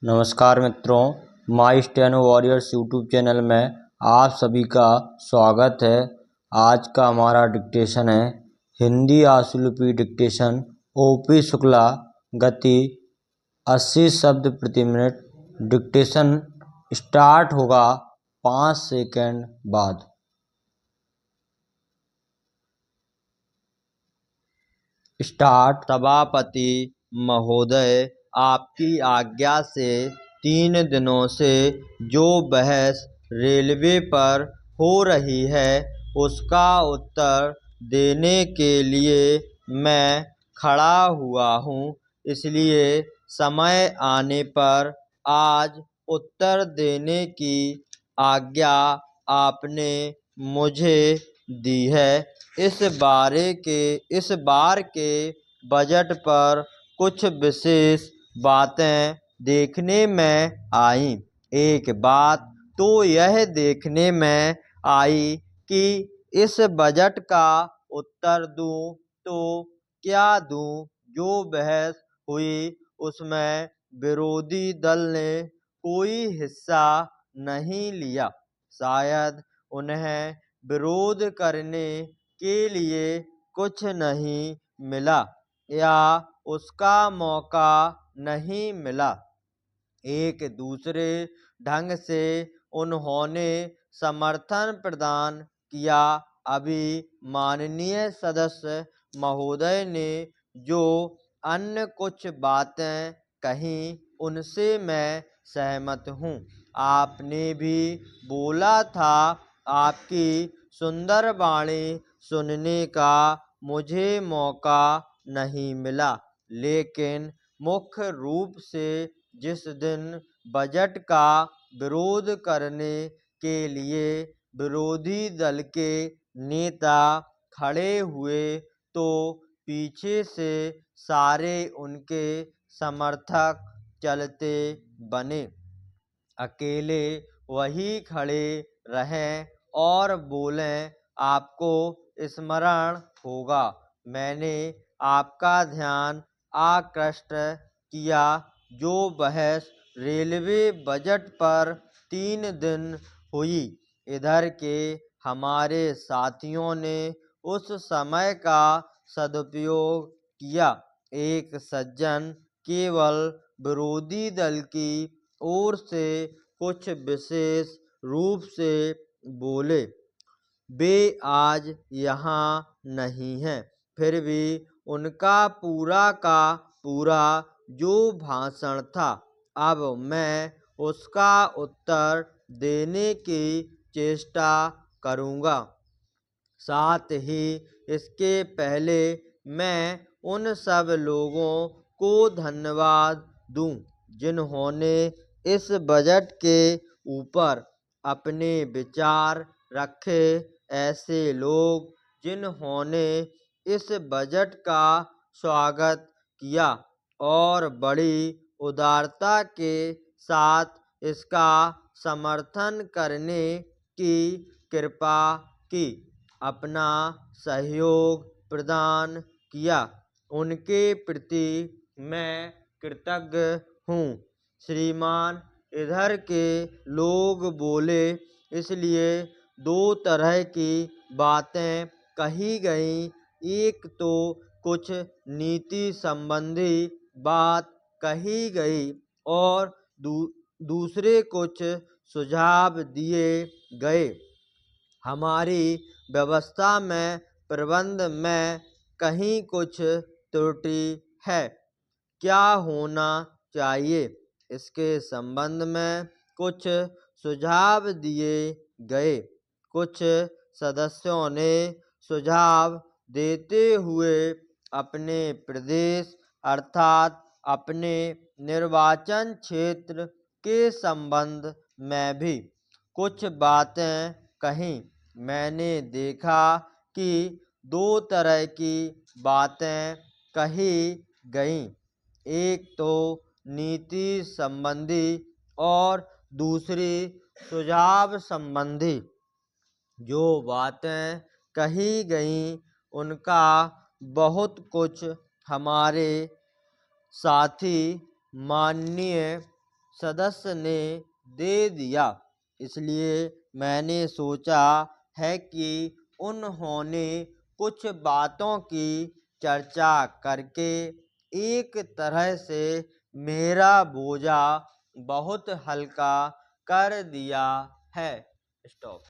नमस्कार मित्रों, माई steno warriors YouTube channel में आप सभी का स्वागत है। आज का हमारा डिक्टेशन है हिंदी आशुलिपि डिक्टेशन ओपी शुक्ला, गति 80 शब्द प्रति मिनट। डिक्टेशन स्टार्ट होगा 5 सेकंड बाद। स्टार्ट। सभापति महोदय, आपकी आज्ञा से 3 दिनों से जो बहस रेलवे पर हो रही है उसका उत्तर देने के लिए मैं खड़ा हुआ हूँ, इसलिए समय आने पर आज उत्तर देने की आज्ञा आपने मुझे दी है। इस बार के बजट पर कुछ विशेष बातें देखने में आई। एक बात तो यह देखने में आई कि इस बजट का उत्तर दूं तो क्या दूं। जो बहस हुई उसमें विरोधी दल ने कोई हिस्सा नहीं लिया। शायद उन्हें विरोध करने के लिए कुछ नहीं मिला या उसका मौका नहीं मिला। एक दूसरे ढंग से उन्होंने समर्थन प्रदान किया। अभी माननीय सदस्य महोदय ने जो अन्य कुछ बातें कहीं उनसे मैं सहमत हूँ। आपने भी बोला था आपकी सुंदर वाणी सुनने का मुझे मौका नहीं मिला, लेकिन मुख्य रूप से जिस दिन बजट का विरोध करने के लिए विरोधी दल के नेता खड़े हुए तो पीछे से सारे उनके समर्थक चलते बने। अकेले वही खड़े रहें और बोलें। आपको स्मरण होगा मैंने आपका ध्यान आकृष्ट किया जो बहस रेलवे बजट पर 3 दिन हुई। इधर के हमारे साथियों ने उस समय का सदुपयोग किया। एक सज्जन केवल विरोधी दल की ओर से कुछ विशेष रूप से बोले। वे आज यहाँ नहीं हैं, फिर भी उनका पूरा का पूरा जो भाषण था, अब मैं उसका उत्तर देने की चेष्टा करूँगा। साथ ही इसके पहले मैं उन सब लोगों को धन्यवाद दूं जिन्होंने इस बजट के ऊपर अपने विचार रखे। ऐसे लोग जिन्होंने इस बजट का स्वागत किया और बड़ी उदारता के साथ इसका समर्थन करने की कृपा की, अपना सहयोग प्रदान किया, उनके प्रति मैं कृतज्ञ हूँ। श्रीमान, इधर के लोग बोले, इसलिए 2 तरह की बातें कही गई। एक तो कुछ नीति संबंधी बात कही गई और दूसरे कुछ सुझाव दिए गए। हमारी व्यवस्था में प्रबंध में कहीं कुछ त्रुटि है, क्या होना चाहिए, इसके संबंध में कुछ सुझाव दिए गए। कुछ सदस्यों ने सुझाव देते हुए अपने प्रदेश अर्थात अपने निर्वाचन क्षेत्र के संबंध में भी कुछ बातें कहीं। मैंने देखा कि 2 तरह की बातें कही गईं, एक तो नीति संबंधी और दूसरी सुझाव संबंधी। जो बातें कही गईं उनका बहुत कुछ हमारे साथी माननीय सदस्य ने दे दिया। इसलिए मैंने सोचा है कि उन्होंने कुछ बातों की चर्चा करके एक तरह से मेरा बोझा बहुत हल्का कर दिया है। स्टॉप।